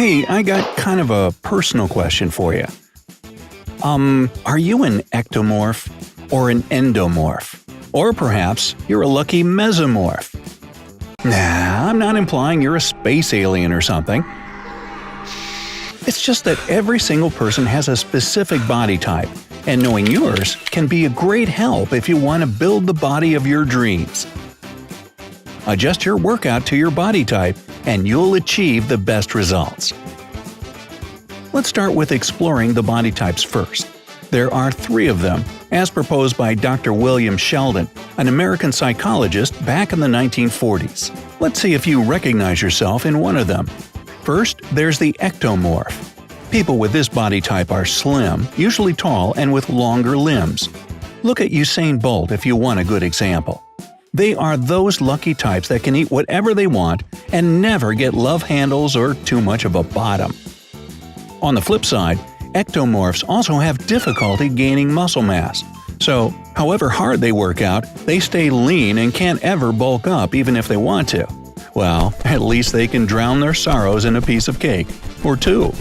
Hey, I got kind of a personal question for you. Are you an ectomorph or an endomorph? Or perhaps you're a lucky mesomorph? Nah, I'm not implying you're a space alien or something. It's just that every single person has a specific body type, and knowing yours can be a great help if you want to build the body of your dreams. Adjust your workout to your body type, and you'll achieve the best results. Let's start with exploring the body types first. There are 3 of them, as proposed by Dr. William Sheldon, an American psychologist back in the 1940s. Let's see if you recognize yourself in one of them. First, there's the ectomorph. People with this body type are slim, usually tall, and with longer limbs. Look at Usain Bolt if you want a good example. They are those lucky types that can eat whatever they want and never get love handles or too much of a bottom. On the flip side, ectomorphs also have difficulty gaining muscle mass. So, however hard they work out, they stay lean and can't ever bulk up even if they want to. Well, at least they can drown their sorrows in a piece of cake. Or 2.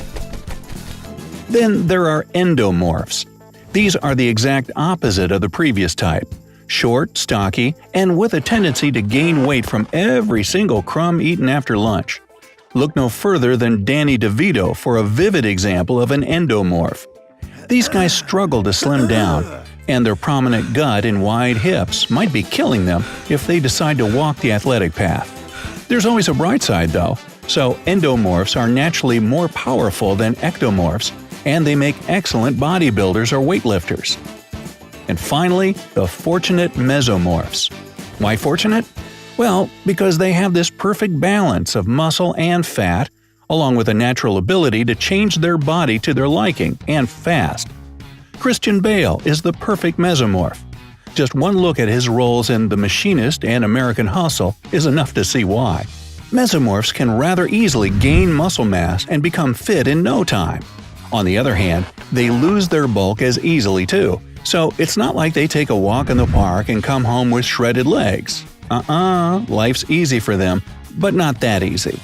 Then there are endomorphs. These are the exact opposite of the previous type. Short, stocky, and with a tendency to gain weight from every single crumb eaten after lunch. Look no further than Danny DeVito for a vivid example of an endomorph. These guys struggle to slim down, and their prominent gut and wide hips might be killing them if they decide to walk the athletic path. There's always a bright side though, so endomorphs are naturally more powerful than ectomorphs, and they make excellent bodybuilders or weightlifters. And finally, the fortunate mesomorphs. Why fortunate? Well, because they have this perfect balance of muscle and fat, along with a natural ability to change their body to their liking, and fast. Christian Bale is the perfect mesomorph. Just one look at his roles in The Machinist and American Hustle is enough to see why. Mesomorphs can rather easily gain muscle mass and become fit in no time. On the other hand, they lose their bulk as easily too, so it's not like they take a walk in the park and come home with shredded legs. Life's easy for them, but not that easy.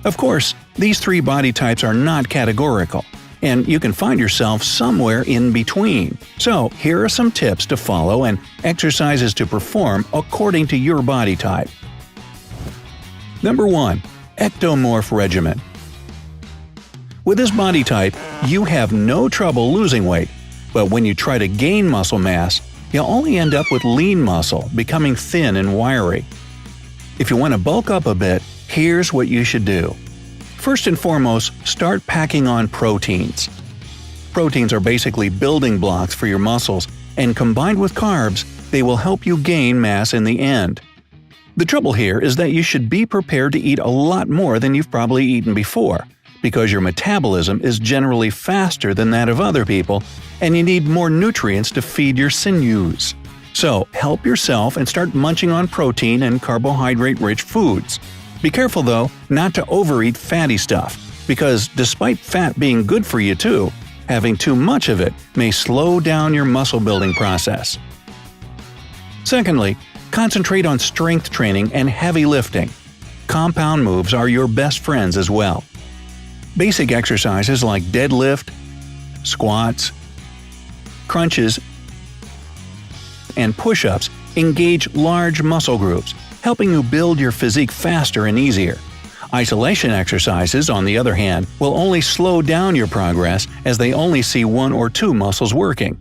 Of course, these 3 body types are not categorical, and you can find yourself somewhere in between. So here are some tips to follow and exercises to perform according to your body type. Number 1. Ectomorph regimen. With this body type, you have no trouble losing weight, but when you try to gain muscle mass, you'll only end up with lean muscle, becoming thin and wiry. If you want to bulk up a bit, here's what you should do. First and foremost, start packing on proteins. Proteins are basically building blocks for your muscles, and combined with carbs, they will help you gain mass in the end. The trouble here is that you should be prepared to eat a lot more than you've probably eaten before, because your metabolism is generally faster than that of other people, and you need more nutrients to feed your sinews. So help yourself and start munching on protein and carbohydrate-rich foods. Be careful though not to overeat fatty stuff, because despite fat being good for you too, having too much of it may slow down your muscle-building process. Secondly, concentrate on strength training and heavy lifting. Compound moves are your best friends as well. Basic exercises like deadlift, squats, crunches, and push-ups engage large muscle groups, helping you build your physique faster and easier. Isolation exercises, on the other hand, will only slow down your progress as they only see 1 or 2 muscles working.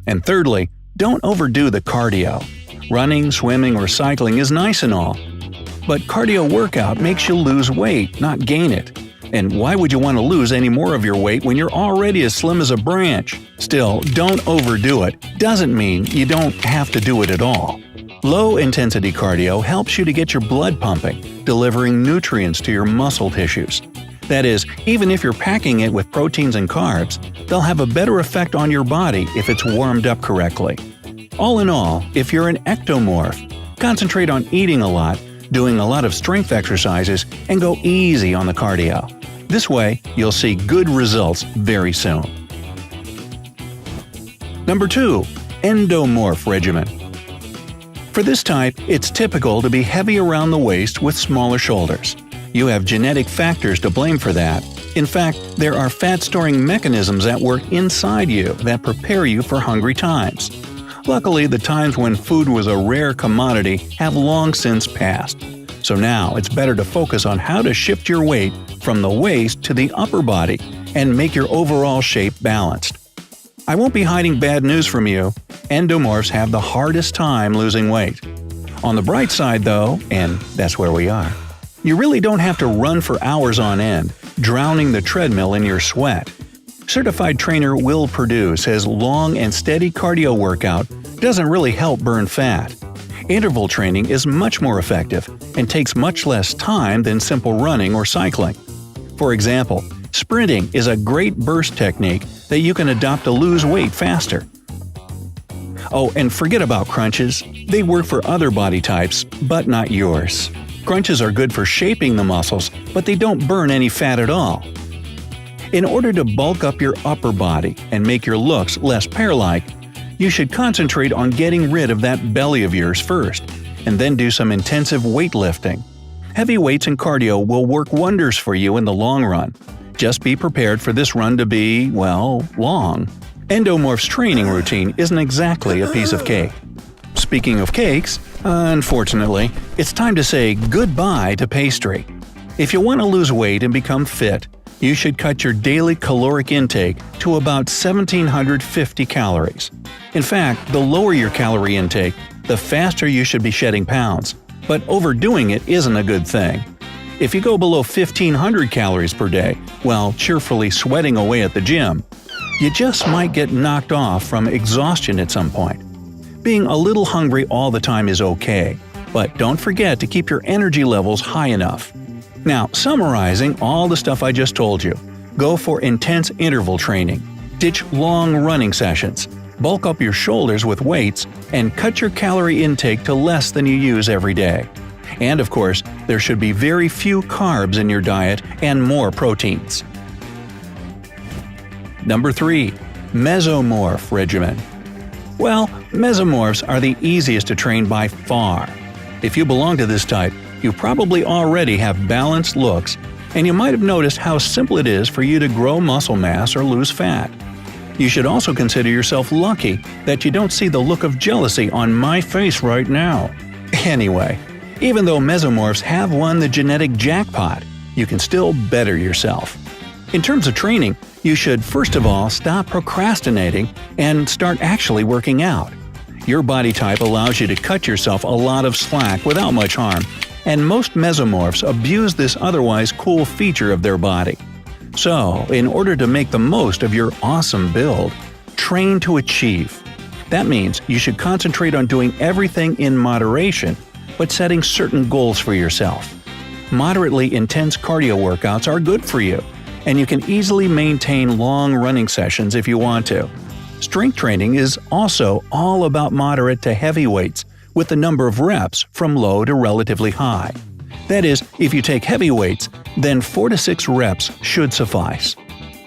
And thirdly, don't overdo the cardio. Running, swimming, or cycling is nice and all, but cardio workout makes you lose weight, not gain it. And why would you want to lose any more of your weight when you're already as slim as a branch? Still, don't overdo it. Doesn't mean you don't have to do it at all. Low-intensity cardio helps you to get your blood pumping, delivering nutrients to your muscle tissues. That is, even if you're packing it with proteins and carbs, they'll have a better effect on your body if it's warmed up correctly. All in all, if you're an ectomorph, concentrate on eating a lot, doing a lot of strength exercises, and go easy on the cardio. This way, you'll see good results very soon. Number 2. Endomorph regimen. For this type, it's typical to be heavy around the waist with smaller shoulders. You have genetic factors to blame for that. In fact, there are fat-storing mechanisms at work inside you that prepare you for hungry times. Luckily, the times when food was a rare commodity have long since passed. So now it's better to focus on how to shift your weight from the waist to the upper body and make your overall shape balanced. I won't be hiding bad news from you. Endomorphs have the hardest time losing weight. On the bright side though, and that's where we are, you really don't have to run for hours on end, drowning the treadmill in your sweat. Certified trainer Will Perdue says long and steady cardio workout doesn't really help burn fat. Interval training is much more effective and takes much less time than simple running or cycling. For example, sprinting is a great burst technique that you can adopt to lose weight faster. Oh, and forget about crunches. They work for other body types, but not yours. Crunches are good for shaping the muscles, but they don't burn any fat at all. In order to bulk up your upper body and make your looks less pear-like, you should concentrate on getting rid of that belly of yours first, and then do some intensive weightlifting. Heavy weights and cardio will work wonders for you in the long run. Just be prepared for this run to be, well, long. Endomorph's training routine isn't exactly a piece of cake. Speaking of cakes, unfortunately, it's time to say goodbye to pastry. If you want to lose weight and become fit, you should cut your daily caloric intake to about 1,750 calories. In fact, the lower your calorie intake, the faster you should be shedding pounds. But overdoing it isn't a good thing. If you go below 1,500 calories per day while cheerfully sweating away at the gym, you just might get knocked off from exhaustion at some point. Being a little hungry all the time is okay, but don't forget to keep your energy levels high enough. Now, summarizing all the stuff I just told you, go for intense interval training, ditch long running sessions, bulk up your shoulders with weights, and cut your calorie intake to less than you use every day. And of course, there should be very few carbs in your diet and more proteins. Number 3. Mesomorph regimen. Well, mesomorphs are the easiest to train by far. If you belong to this type, you probably already have balanced looks, and you might have noticed how simple it is for you to grow muscle mass or lose fat. You should also consider yourself lucky that you don't see the look of jealousy on my face right now. Anyway, even though mesomorphs have won the genetic jackpot, you can still better yourself. In terms of training, you should first of all stop procrastinating and start actually working out. Your body type allows you to cut yourself a lot of slack without much harm, and most mesomorphs abuse this otherwise cool feature of their body. So, in order to make the most of your awesome build, train to achieve. That means you should concentrate on doing everything in moderation, but setting certain goals for yourself. Moderately intense cardio workouts are good for you, and you can easily maintain long running sessions if you want to. Strength training is also all about moderate to heavy weights, with the number of reps from low to relatively high. That is, if you take heavy weights, then 4 to 6 reps should suffice.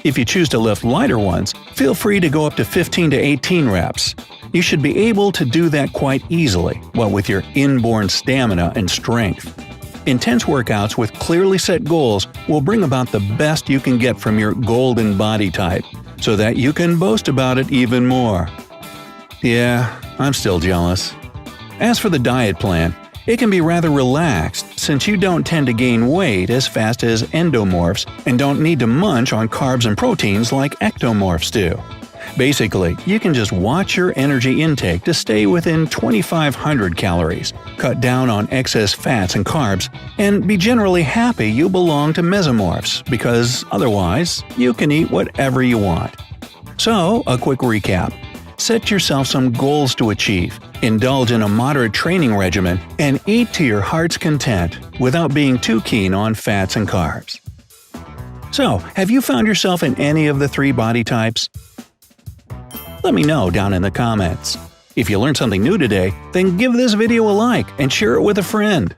If you choose to lift lighter ones, feel free to go up to 15 to 18 reps. You should be able to do that quite easily, what with your inborn stamina and strength. Intense workouts with clearly set goals will bring about the best you can get from your golden body type, so that you can boast about it even more. Yeah, I'm still jealous. As for the diet plan, it can be rather relaxed since you don't tend to gain weight as fast as endomorphs and don't need to munch on carbs and proteins like ectomorphs do. Basically, you can just watch your energy intake to stay within 2,500 calories, cut down on excess fats and carbs, and be generally happy you belong to mesomorphs because otherwise, you can eat whatever you want. So, a quick recap. Set yourself some goals to achieve, indulge in a moderate training regimen, and eat to your heart's content without being too keen on fats and carbs. So, have you found yourself in any of the 3 body types? Let me know down in the comments. If you learned something new today, then give this video a like and share it with a friend.